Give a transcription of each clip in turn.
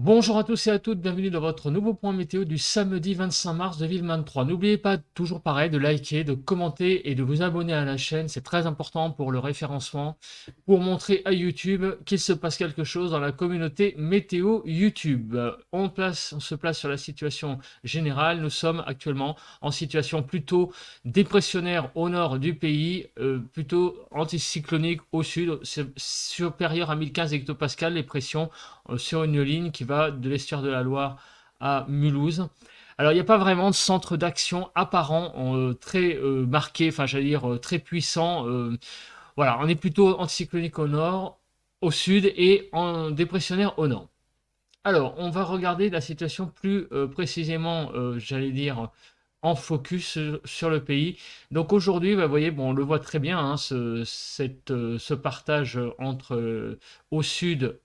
Bonjour à tous et à toutes, bienvenue dans votre nouveau point météo du samedi 25 mars 2023. N'oubliez pas, toujours pareil, de liker, de commenter et de vous abonner à la chaîne. C'est très important pour le référencement, pour montrer à YouTube qu'il se passe quelque chose dans la communauté météo YouTube. On se place sur la situation générale. Nous sommes actuellement en situation plutôt dépressionnaire au nord du pays, plutôt anticyclonique au sud, supérieure à 1015 hectopascales, les pressions sur une ligne qui va de l'estuaire de la Loire à Mulhouse. Alors, il n'y a pas vraiment de centre d'action apparent, très marqué, enfin, j'allais dire très puissant. Voilà, on est plutôt anticyclonique au nord, au sud et en dépressionnaire au nord. Alors, on va regarder la situation plus précisément, j'allais dire, en focus sur le pays. Donc aujourd'hui, bah, vous voyez, bon, on le voit très bien, hein, ce partage entre au sud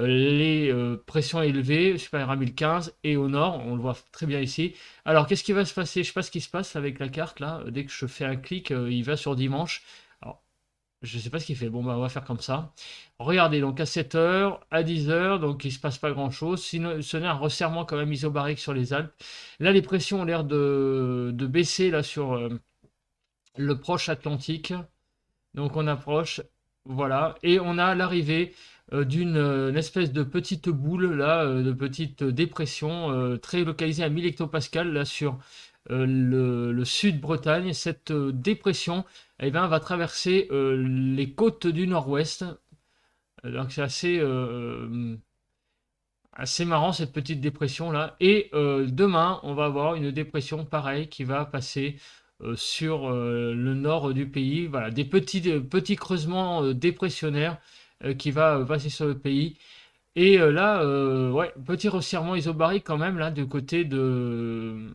les pressions élevées, supérieures à 1015, et au nord, on le voit très bien ici. Alors, qu'est-ce qui va se passer? Je ne sais pas ce qui se passe avec la carte, là. Dès que je fais un clic, il va sur dimanche. Alors, je ne sais pas ce qu'il fait. Bon, bah, on va faire comme ça. Regardez, donc à 7 heures, à 10 heures, donc il ne se passe pas grand-chose. Sinon, ce n'est un resserrement quand même isobarique sur les Alpes. Là, les pressions ont l'air de baisser là sur le proche Atlantique. Donc on approche, voilà, et on a l'arrivée d'une espèce de petite boule là, de petite dépression très localisée à 1000 hectopascales là sur le sud-Bretagne. Cette dépression, eh bien, va traverser les côtes du nord-ouest. Donc c'est assez marrant cette petite dépression là. Et demain, on va avoir une dépression pareille qui va passer sur le nord du pays. Voilà, des petits creusements dépressionnaires qui va passer sur le pays. Et là, ouais, petit resserrement isobarique quand même, là, du côté du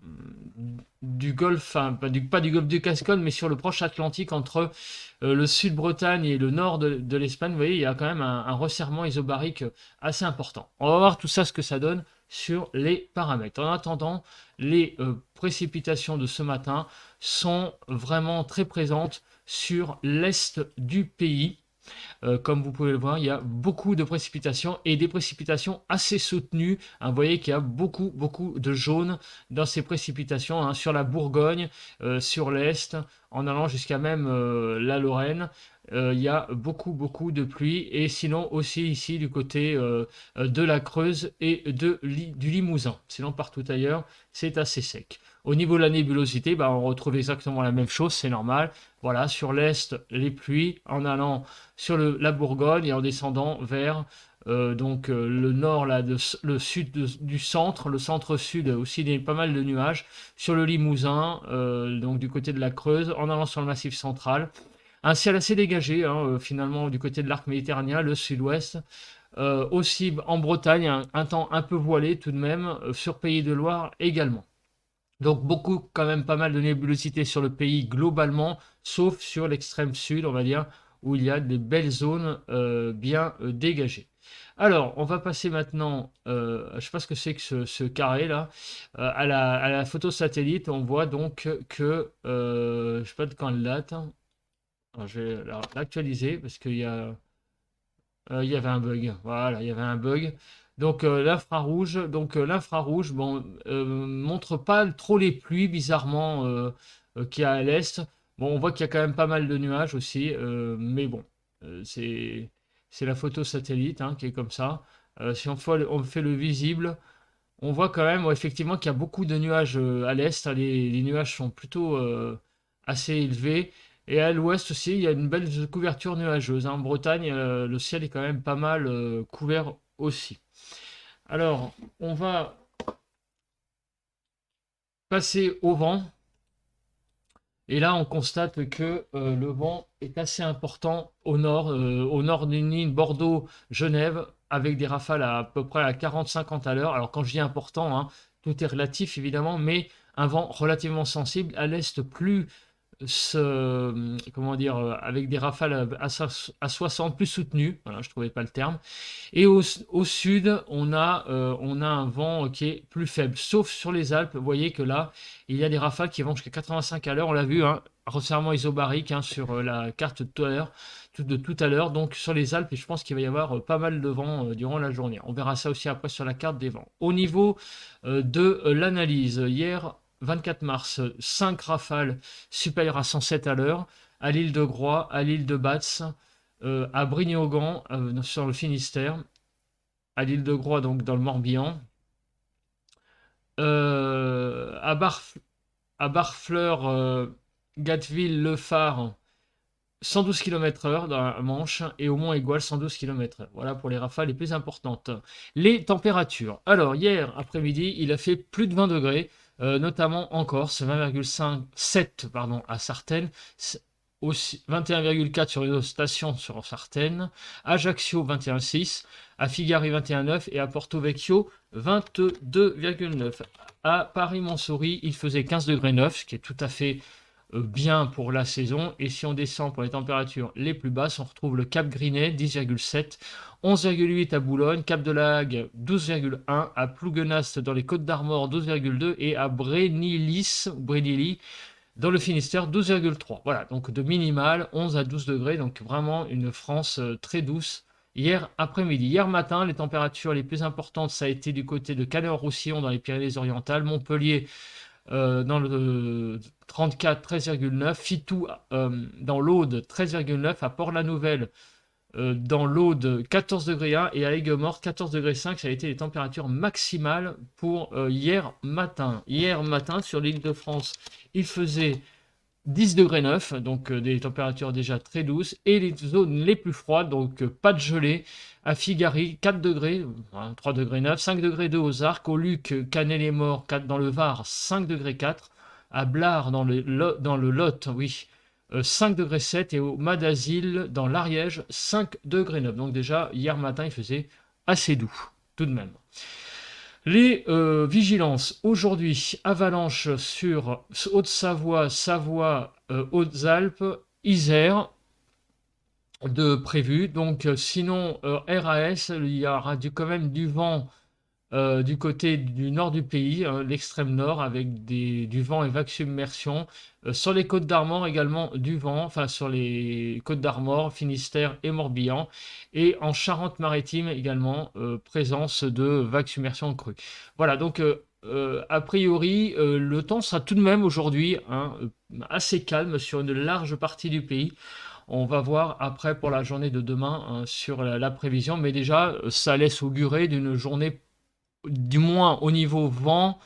golfe, enfin, pas du golfe du Gascogne, mais sur le proche Atlantique, entre le sud-Bretagne et le nord de l'Espagne. Vous voyez, il y a quand même un resserrement isobarique assez important. On va voir tout ça, ce que ça donne sur les paramètres. En attendant, les précipitations de ce matin sont vraiment très présentes sur l'est du pays. Comme vous pouvez le voir, il y a beaucoup de précipitations et des précipitations assez soutenues, hein. Vous voyez qu'il y a beaucoup, beaucoup de jaune dans ces précipitations, hein, sur la Bourgogne, sur l'Est, en allant jusqu'à même la Lorraine. Il y a beaucoup, beaucoup de pluie. Et sinon aussi ici du côté de la Creuse et du Limousin. Sinon partout ailleurs, c'est assez sec. Au niveau de la nébulosité, bah, on retrouve exactement la même chose, c'est normal. Voilà, sur l'Est, les pluies, en allant sur la Bourgogne et en descendant vers le nord, là, le sud du centre, le centre-sud aussi, il y a pas mal de nuages. Sur le Limousin, donc du côté de la Creuse, en allant sur le Massif central. Un ciel assez dégagé, hein, finalement, du côté de l'arc méditerranéen, le sud-ouest. Aussi en Bretagne, un temps un peu voilé tout de même, sur Pays de Loire également. Donc beaucoup, quand même pas mal de nébulosité sur le pays globalement, sauf sur l'extrême sud, on va dire, où il y a des belles zones bien dégagées. Alors, on va passer maintenant, je ne sais pas ce que c'est que ce carré là, à la photo satellite. On voit donc que, je ne sais pas de quand elle date, hein. Alors, je vais l'actualiser parce il y avait un bug. Voilà, il y avait un bug. Donc l'infrarouge, bon, montre pas trop les pluies bizarrement qu'il y a à l'est. Bon, on voit qu'il y a quand même pas mal de nuages aussi, mais bon, c'est la photo satellite, hein, qui est comme ça. Si on fait le visible, on voit quand même, ouais, effectivement, qu'il y a beaucoup de nuages à l'est. Les nuages sont plutôt assez élevés. Et à l'ouest aussi, il y a une belle couverture nuageuse, hein. En Bretagne, le ciel est quand même pas mal couvert aussi. Alors, on va passer au vent. Et là, on constate que le vent est assez important au nord d'une ligne Bordeaux-Genève, avec des rafales à peu près à 40-50 à l'heure. Alors, quand je dis important, hein, tout est relatif évidemment, mais un vent relativement sensible. À l'est, plus comment dire, avec des rafales à 60 plus soutenues. Voilà, je trouvais pas le terme. Et au sud, on a un vent qui est plus faible, sauf sur les Alpes. Vous voyez que là, il y a des rafales qui vont jusqu'à 85 à l'heure. On l'a vu, hein, resserrement isobarique, hein, sur la carte de tout à l'heure. Donc sur les Alpes, et je pense qu'il va y avoir pas mal de vent durant la journée. On verra ça aussi après sur la carte des vents. Au niveau de l'analyse, hier, 24 mars, 5 rafales supérieures à 107 à l'heure à l'île de Groix, à l'île de Batz, à Brigny-au-Grand, sur le Finistère, à l'île de Groix, donc dans le Morbihan, euh, à, Barf- à Barfleur, Gatteville, Le Phare, 112 km/h dans la Manche, et au Mont Aigoual, 112 km/h. Voilà pour les rafales les plus importantes. Les températures. Alors, hier après-midi, il a fait plus de 20 degrés, notamment en Corse, 20,7 pardon, à Sartène, aussi 21,4 sur les autres stations sur Sartène, Ajaccio 21,6, à Figari 21,9 et à Porto Vecchio 22,9. À Paris-Montsouris, il faisait 15 degrés 9, ce qui est tout à fait bien pour la saison. Et si on descend pour les températures les plus basses, on retrouve le Cap Grinet 10,7, 11,8 à Boulogne, Cap de la Hague 12,1, à Plouguenast dans les Côtes d'Armor 12,2 et à Brénilly dans le Finistère 12,3. Voilà, donc de minimal 11 à 12 degrés, donc vraiment une France très douce. Hier après-midi. Hier matin, les températures les plus importantes, ça a été du côté de Canet-en-Roussillon dans les Pyrénées-Orientales, Montpellier dans le 34, 13,9, Fitou dans l'Aude, 13,9, à Port-la-Nouvelle dans l'Aude, 14 degrés 1 et à Aigues-Mortes, 14 degrés 5. Ça a été les températures maximales pour hier matin. Hier matin, sur l'île de France, il faisait 10 degrés 9, donc des températures déjà très douces, et les zones les plus froides, donc pas de gelée, à Figari, 4 degrés, 3 degrés 9, 5 degrés 2 aux Arcs, au Luc, Canet-les-Morts, 4 dans le Var, 5 degrés 4, à Blard dans le Lot, oui, 5 degrés 7, et au Madasil dans l'Ariège, 5 degrés 9. Donc déjà, hier matin, il faisait assez doux, tout de même. Les vigilances aujourd'hui, avalanche sur Haute-Savoie, Savoie, Hautes-Alpes, Isère de prévu. Donc sinon RAS, il y aura quand même du vent du côté du nord du pays, l'extrême nord, avec du vent et vagues submersion. Sur les côtes d'Armor également du vent, enfin sur les côtes d'Armor, Finistère et Morbihan. Et en Charente-Maritime également, présence de vagues submersion crues. Voilà, donc a priori, le temps sera tout de même aujourd'hui, hein, assez calme sur une large partie du pays. On va voir après pour la journée de demain, hein, sur la prévision, mais déjà ça laisse augurer d'une journée, du moins au niveau vent,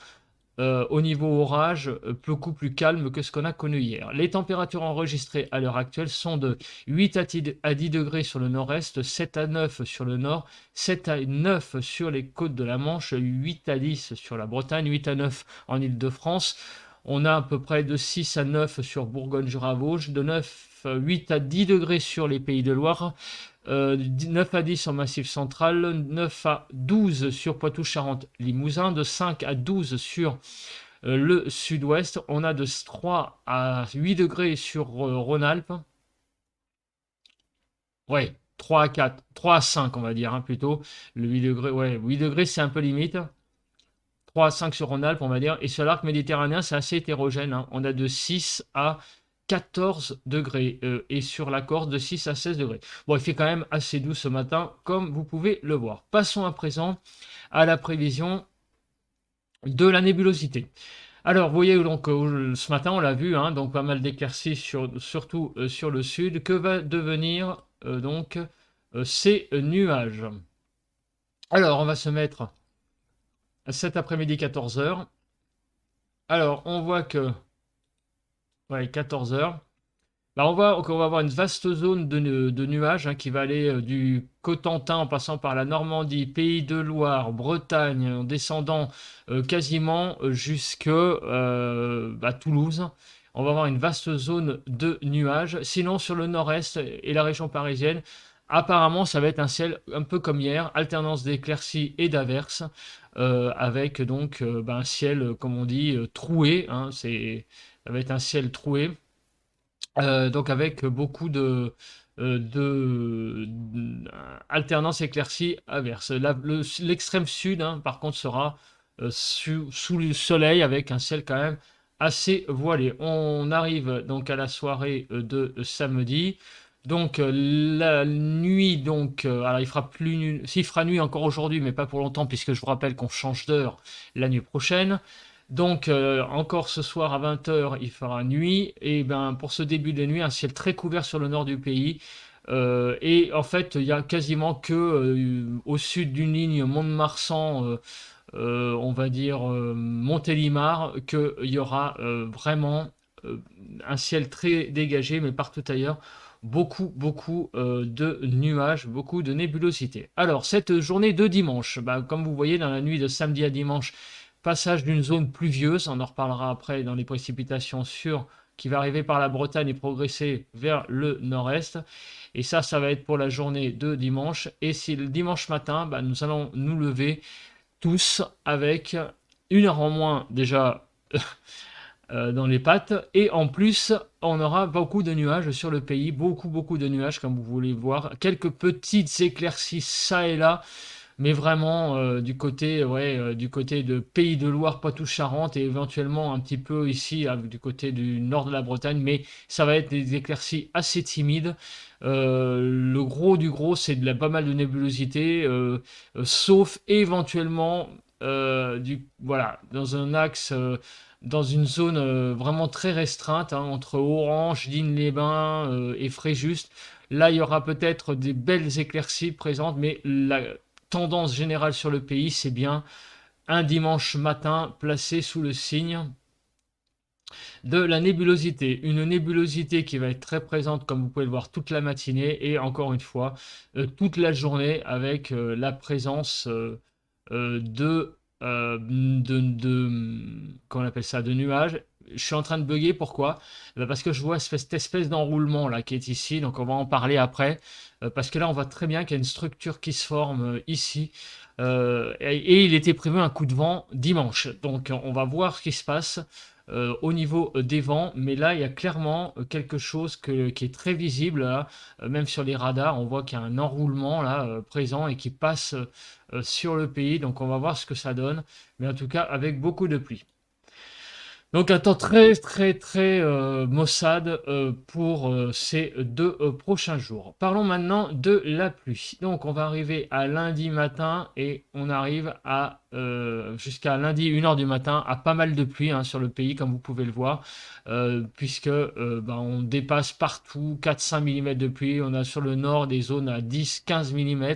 au niveau orage, beaucoup plus calme que ce qu'on a connu hier. Les températures enregistrées à l'heure actuelle sont de 8 à 10 degrés sur le nord-est, 7 à 9 sur le nord, 7 à 9 sur les côtes de la Manche, 8 à 10 sur la Bretagne, 8 à 9 en Île-de-France. On a à peu près de 6 à 9 sur Bourgogne-Jura-Vosges, de 8 à 10 degrés sur les Pays de Loire, 9 à 10 en Massif central, 9 à 12 sur Poitou-Charentes-Limousin, de 5 à 12 sur le sud-ouest. On a de 3 à 8 degrés sur Rhône-Alpes. Ouais, 3 à 4, 3 à 5 on va dire, hein, plutôt. Le 8 degrés, ouais, 8 degrés c'est un peu limite. 3 à 5 sur Rhône-Alpes, on va dire. Et sur l'arc méditerranéen, c'est assez hétérogène, hein. On a de 6 à 14 degrés. Et sur la Corse, de 6 à 16 degrés. Bon, il fait quand même assez doux ce matin, comme vous pouvez le voir. Passons à présent à la prévision de la nébulosité. Alors, vous voyez, donc, ce matin, on l'a vu, hein, donc pas mal d'éclaircies, surtout sur le sud. Que va devenir donc ces nuages? Alors, on va se mettre cet après-midi 14 heures. Alors, on voit que, ouais, 14 heures. Bah, on voit qu'on va avoir une vaste zone de nuages, hein, qui va aller du Cotentin en passant par la Normandie, Pays de Loire, Bretagne, en descendant quasiment jusque Toulouse. On va avoir une vaste zone de nuages. Sinon, sur le nord-est et la région parisienne, apparemment, ça va être un ciel un peu comme hier, alternance d'éclaircies et d'averses, avec donc un ciel, comme on dit, troué, hein, ça va être un ciel troué. Donc avec beaucoup de alternance éclaircie-averse. L'extrême sud, hein, par contre, sera sous le soleil avec un ciel quand même assez voilé. On arrive donc à la soirée de samedi. Donc la nuit, donc, alors il fera plus s'il fera nuit encore aujourd'hui, mais pas pour longtemps, puisque je vous rappelle qu'on change d'heure la nuit prochaine. Donc, encore ce soir à 20 h, il fera nuit. Et ben, pour ce début de nuit, un ciel très couvert sur le nord du pays. Et en fait, il y a quasiment que au sud d'une ligne Mont-de-Marsan, on va dire Montélimar, qu'il y aura vraiment euh, un ciel très dégagé, mais partout ailleurs, beaucoup de nuages, beaucoup de nébulosité. Alors, cette journée de dimanche, bah, comme vous voyez, dans la nuit de samedi à dimanche, passage d'une zone pluvieuse, on en reparlera après dans les précipitations sur qui va arriver par la Bretagne et progresser vers le nord-est. Et ça va être pour la journée de dimanche. Et si le dimanche matin, bah, nous allons nous lever tous avec une heure en moins déjà dans les pattes. Et en plus, on aura beaucoup de nuages sur le pays, beaucoup de nuages comme vous voulez voir. Quelques petites éclaircies ça et là, mais vraiment du côté de Pays de Loire, Poitou-Charentes et éventuellement un petit peu ici du côté du nord de la Bretagne, mais ça va être des éclaircies assez timides. Le gros du gros, c'est pas mal de nébulosité, sauf éventuellement voilà, dans un axe, dans une zone vraiment très restreinte, hein, entre Orange, Digne-les-Bains et Fréjus. Là, il y aura peut-être des belles éclaircies présentes, mais la tendance générale sur le pays, c'est bien un dimanche matin placé sous le signe de la nébulosité. Une nébulosité qui va être très présente, comme vous pouvez le voir, toute la matinée et encore une fois, toute la journée avec la présence comment on appelle ça, de nuages. Je suis en train de bugger, pourquoi? Parce que je vois cette espèce d'enroulement là qui est ici, donc on va en parler après, parce que là on voit très bien qu'il y a une structure qui se forme ici, et il était prévu un coup de vent dimanche, donc on va voir ce qui se passe au niveau des vents, mais là il y a clairement quelque chose qui est très visible là, même sur les radars, on voit qu'il y a un enroulement là présent et qui passe sur le pays. Donc on va voir ce que ça donne. Mais en tout cas, avec beaucoup de pluie. Donc un temps très maussade pour ces deux prochains jours. Parlons maintenant de la pluie. Donc on va arriver à lundi matin et on arrive à jusqu'à lundi 1 h du matin à pas mal de pluie hein, sur le pays comme vous pouvez le voir puisque on dépasse partout 4-5 mm de pluie. On a sur le nord des zones à 10-15 mm.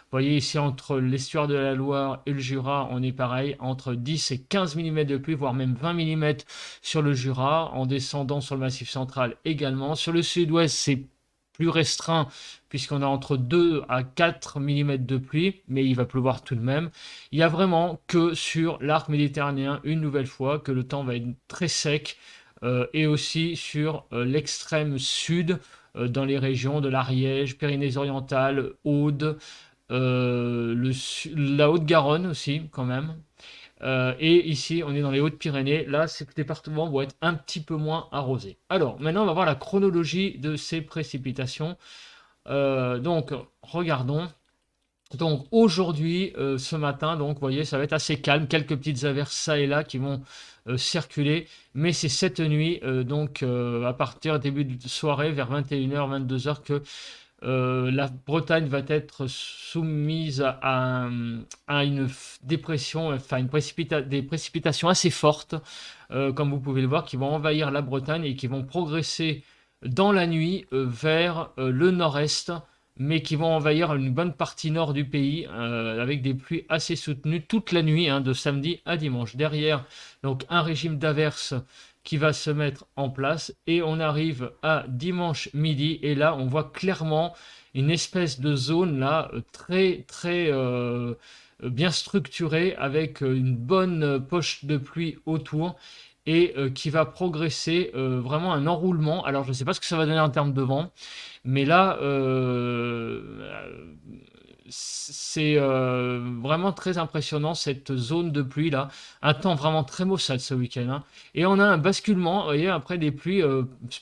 Vous voyez ici entre l'estuaire de la Loire et le Jura, on est pareil, entre 10 et 15 mm de pluie, voire même 20 mm sur le Jura, en descendant sur le Massif central également. Sur le sud-ouest, c'est plus restreint puisqu'on a entre 2 à 4 mm de pluie, mais il va pleuvoir tout de même. Il n'y a vraiment que sur l'arc méditerranéen, une nouvelle fois, que le temps va être très sec, et aussi sur l'extrême sud, dans les régions de l'Ariège, Pyrénées-Orientales, Aude, la Haute-Garonne aussi, quand même. Et ici, on est dans les Hautes-Pyrénées. Là, ces départements vont être un petit peu moins arrosés. Alors, maintenant, on va voir la chronologie de ces précipitations. Donc, regardons. Donc, aujourd'hui, ce matin, donc, vous voyez, ça va être assez calme. Quelques petites averses ça et là qui vont circuler. Mais c'est cette nuit, à partir début de soirée, vers 21 h, 22 h, que la Bretagne va être soumise à une dépression, enfin des précipitations assez fortes, comme vous pouvez le voir, qui vont envahir la Bretagne et qui vont progresser dans la nuit vers le nord-est, mais qui vont envahir une bonne partie nord du pays, avec des pluies assez soutenues toute la nuit, hein, de samedi à dimanche. Derrière, donc un régime d'averses qui va se mettre en place et on arrive à dimanche midi et là on voit clairement une espèce de zone là très bien structurée avec une bonne poche de pluie autour et qui va progresser vraiment un enroulement. Alors je ne sais pas ce que ça va donner en termes de vent, mais là c'est vraiment très impressionnant cette zone de pluie là. Un temps vraiment très maussade ce week-end, hein. Et on a un basculement, vous voyez, après des pluies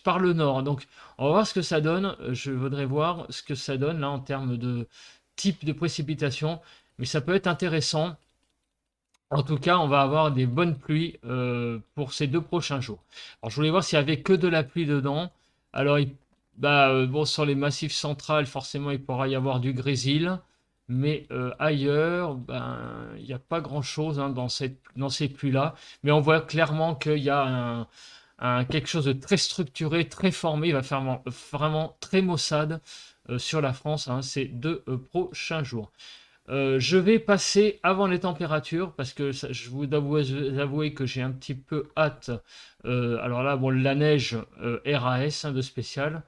par le nord. Donc on va voir ce que ça donne. Je voudrais voir ce que ça donne là en termes de type de précipitation. Mais ça peut être intéressant. En tout cas, on va avoir des bonnes pluies pour ces 2 prochains jours. Alors, je voulais voir s'il y avait que de la pluie dedans. Alors, bon, sur les massifs centrales, forcément, il pourra y avoir du grésil. Mais ailleurs, ben, il n'y a pas grand-chose hein, dans ces pluies-là. Mais on voit clairement qu'il y a quelque chose de très structuré, très formé. Il va faire vraiment très maussade sur la France hein, ces 2 prochains jours. Je vais passer avant les températures parce que je vous avouer que j'ai un petit peu hâte. Alors là, bon, la neige RAS hein, de spécial.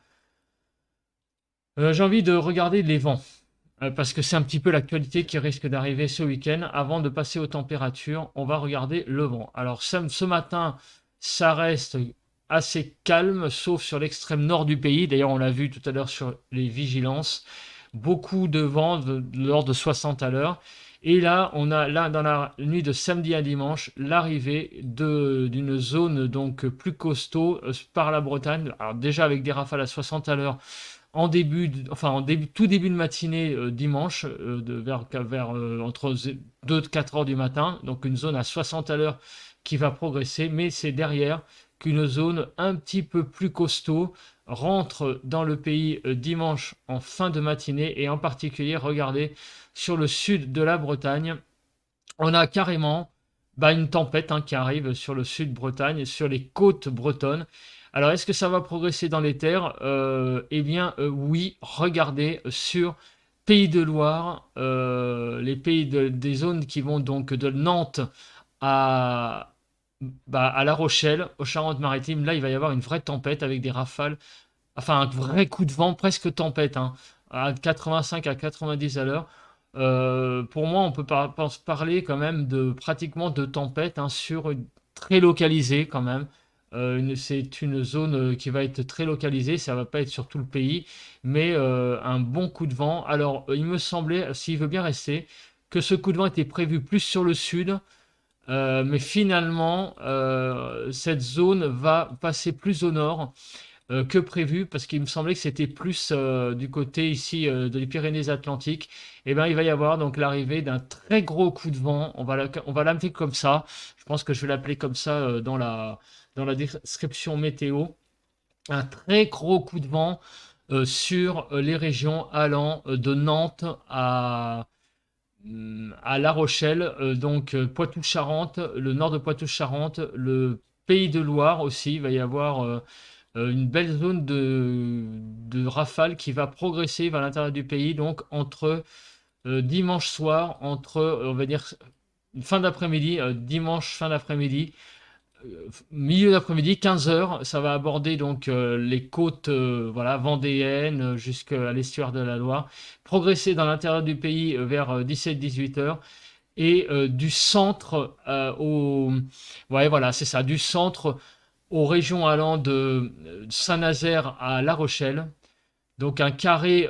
J'ai envie de regarder les vents parce que c'est un petit peu l'actualité qui risque d'arriver ce week-end. Avant de passer aux températures, on va regarder le vent. Alors ce matin, ça reste assez calme, sauf sur l'extrême nord du pays. D'ailleurs, on l'a vu tout à l'heure sur les vigilances. Beaucoup de vent de l'ordre de 60 à l'heure. Et là, on a là dans la nuit de samedi à dimanche l'arrivée d'une zone donc plus costaud par la Bretagne. Alors déjà avec des rafales à 60 à l'heure tout début de matinée dimanche, entre 2 et 4 heures du matin, donc une zone à 60 à l'heure qui va progresser, mais c'est derrière qu'une zone un petit peu plus costaud rentre dans le pays dimanche en fin de matinée, et en particulier, regardez, sur le sud de la Bretagne, on a carrément une tempête hein, qui arrive sur le sud Bretagne, sur les côtes bretonnes. Alors, est-ce que ça va progresser dans les terres? Eh bien, oui. Regardez sur Pays de Loire, des zones qui vont donc de Nantes à, à La Rochelle, aux Charentes-Maritimes. Là, il va y avoir une vraie tempête avec des rafales, enfin un vrai coup de vent, presque tempête, hein, à 85 à 90 à l'heure. Pour moi, on peut parler quand même de pratiquement de tempête hein, très localisée quand même. C'est une zone qui va être très localisée, ça va pas être sur tout le pays, mais un bon coup de vent. Alors, il me semblait, s'il veut bien rester, que ce coup de vent était prévu plus sur le sud, mais finalement, cette zone va passer plus au nord que prévu, parce qu'il me semblait que c'était plus du côté ici des Pyrénées-Atlantiques. Et ben il va y avoir donc l'arrivée d'un très gros coup de vent. On va l'appeler comme ça. Je pense que je vais l'appeler comme ça dans la description météo. Un très gros coup de vent sur les régions allant de Nantes à La Rochelle, donc Poitou-Charentes, le nord de Poitou-Charentes, le Pays de Loire aussi. Il va y avoir une belle zone de rafale qui va progresser vers l'intérieur du pays, donc entre dimanche soir, on va dire, fin d'après-midi, dimanche fin d'après-midi, milieu d'après-midi, 15 heures, ça va aborder donc les côtes voilà, vendéennes jusqu'à l'estuaire de la Loire, progresser dans l'intérieur du pays vers 17-18 heures, et du centre ouais, voilà, c'est ça, du centre aux régions allant de Saint-Nazaire à La Rochelle. Donc un carré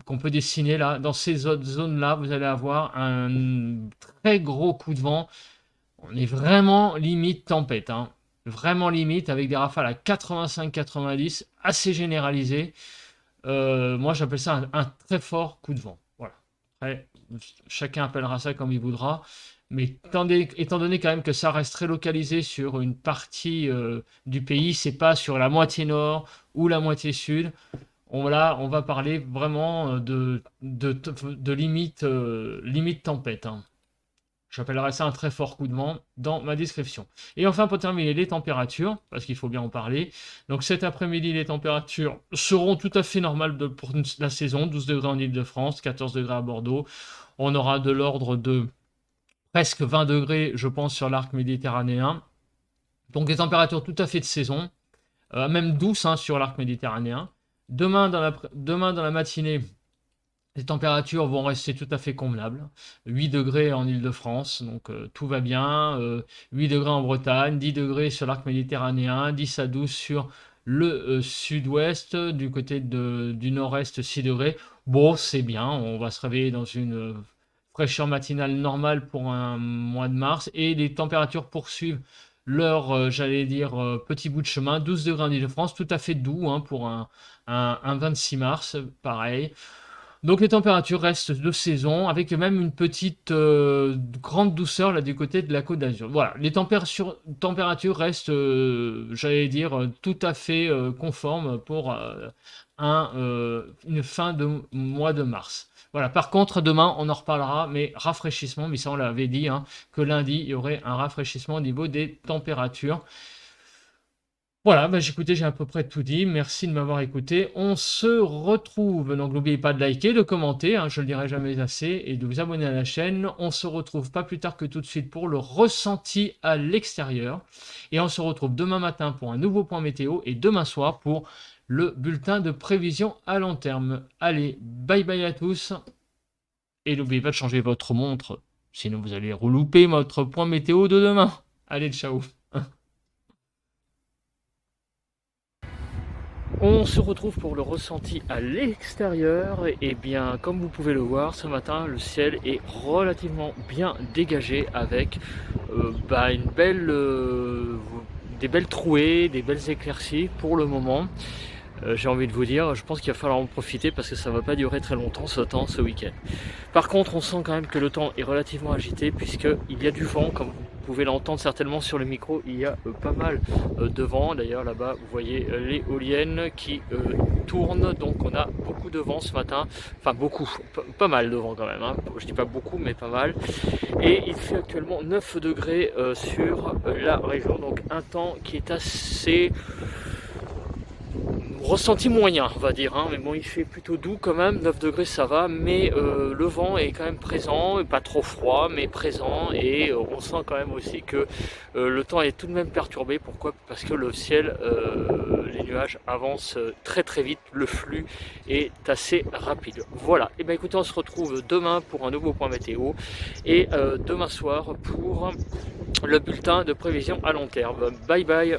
qu'on peut dessiner là. Dans ces autres zones-là, vous allez avoir un très gros coup de vent. On est vraiment limite tempête, hein. Vraiment limite, avec des rafales à 85-90, assez généralisées. Moi, j'appelle ça un très fort coup de vent. Voilà. Après, chacun appellera ça comme il voudra. Mais étant donné quand même que ça reste très localisé sur une partie du pays, c'est pas sur la moitié nord ou la moitié sud. On va parler vraiment de limite, limite tempête, hein. J'appellerais ça un très fort coup de vent dans ma description. Et enfin, pour terminer, les températures, parce qu'il faut bien en parler. Donc cet après-midi, les températures seront tout à fait normales pour la saison. 12 degrés en Ile-de-France, 14 degrés à Bordeaux. On aura de l'ordre de presque 20 degrés, je pense, sur l'arc méditerranéen. Donc des températures tout à fait de saison, même douces hein, sur l'arc méditerranéen. Demain dans la matinée, les températures vont rester tout à fait convenables. 8 degrés en Île-de-France, donc tout va bien. 8 degrés en Bretagne, 10 degrés sur l'arc méditerranéen, 10 à 12 sur le sud-ouest, du côté du nord-est 6 degrés. Bon, c'est bien, on va se réveiller dans une fraîcheur matinale normale pour un mois de mars et les températures poursuivent leur, j'allais dire, petit bout de chemin. 12 degrés en Île-de-France, tout à fait doux, hein, pour un 26 mars, pareil. Donc les températures restent de saison avec même une petite, grande douceur là du côté de la Côte d'Azur. Voilà, les températures restent, j'allais dire, tout à fait, conformes pour, une fin de mois de mars. Voilà, par contre demain on en reparlera, mais rafraîchissement, mais ça on l'avait dit, hein, que lundi il y aurait un rafraîchissement au niveau des températures. Voilà, bah, j'ai à peu près tout dit. Merci de m'avoir écouté. On se retrouve, donc n'oubliez pas de liker, de commenter, hein, je le dirai jamais assez, et de vous abonner à la chaîne. On se retrouve pas plus tard que tout de suite pour le ressenti à l'extérieur. Et on se retrouve demain matin pour un nouveau point météo et demain soir pour le bulletin de prévision à long terme. Allez, bye bye à tous. Et n'oubliez pas de changer votre montre, sinon vous allez relouper votre point météo de demain. Allez, ciao. On se retrouve pour le ressenti à l'extérieur. Et bien, comme vous pouvez le voir, ce matin, le ciel est relativement bien dégagé avec une des belles trouées, des belles éclaircies pour le moment. J'ai envie de vous dire, je pense qu'il va falloir en profiter parce que ça ne va pas durer très longtemps ce temps, ce week-end. Par contre, on sent quand même que le temps est relativement agité puisqu'il y a du vent, comme vous pouvez l'entendre certainement sur le micro, il y a pas mal de vent. D'ailleurs là-bas, vous voyez l'éolienne qui tourne, donc on a beaucoup de vent ce matin, enfin beaucoup, pas mal de vent quand même, hein. Je dis pas beaucoup mais pas mal. Et il fait actuellement 9 degrés sur la région, donc un temps qui est assez ressenti moyen, on va dire, hein. Mais bon, il fait plutôt doux quand même, 9 degrés ça va, mais le vent est quand même présent, pas trop froid, mais présent, et on sent quand même aussi que le temps est tout de même perturbé. Pourquoi? Parce que le ciel, les nuages avancent très très vite, le flux est assez rapide. Voilà, et bien écoutez, on se retrouve demain pour un nouveau point météo, et demain soir pour le bulletin de prévision à long terme. Bye bye.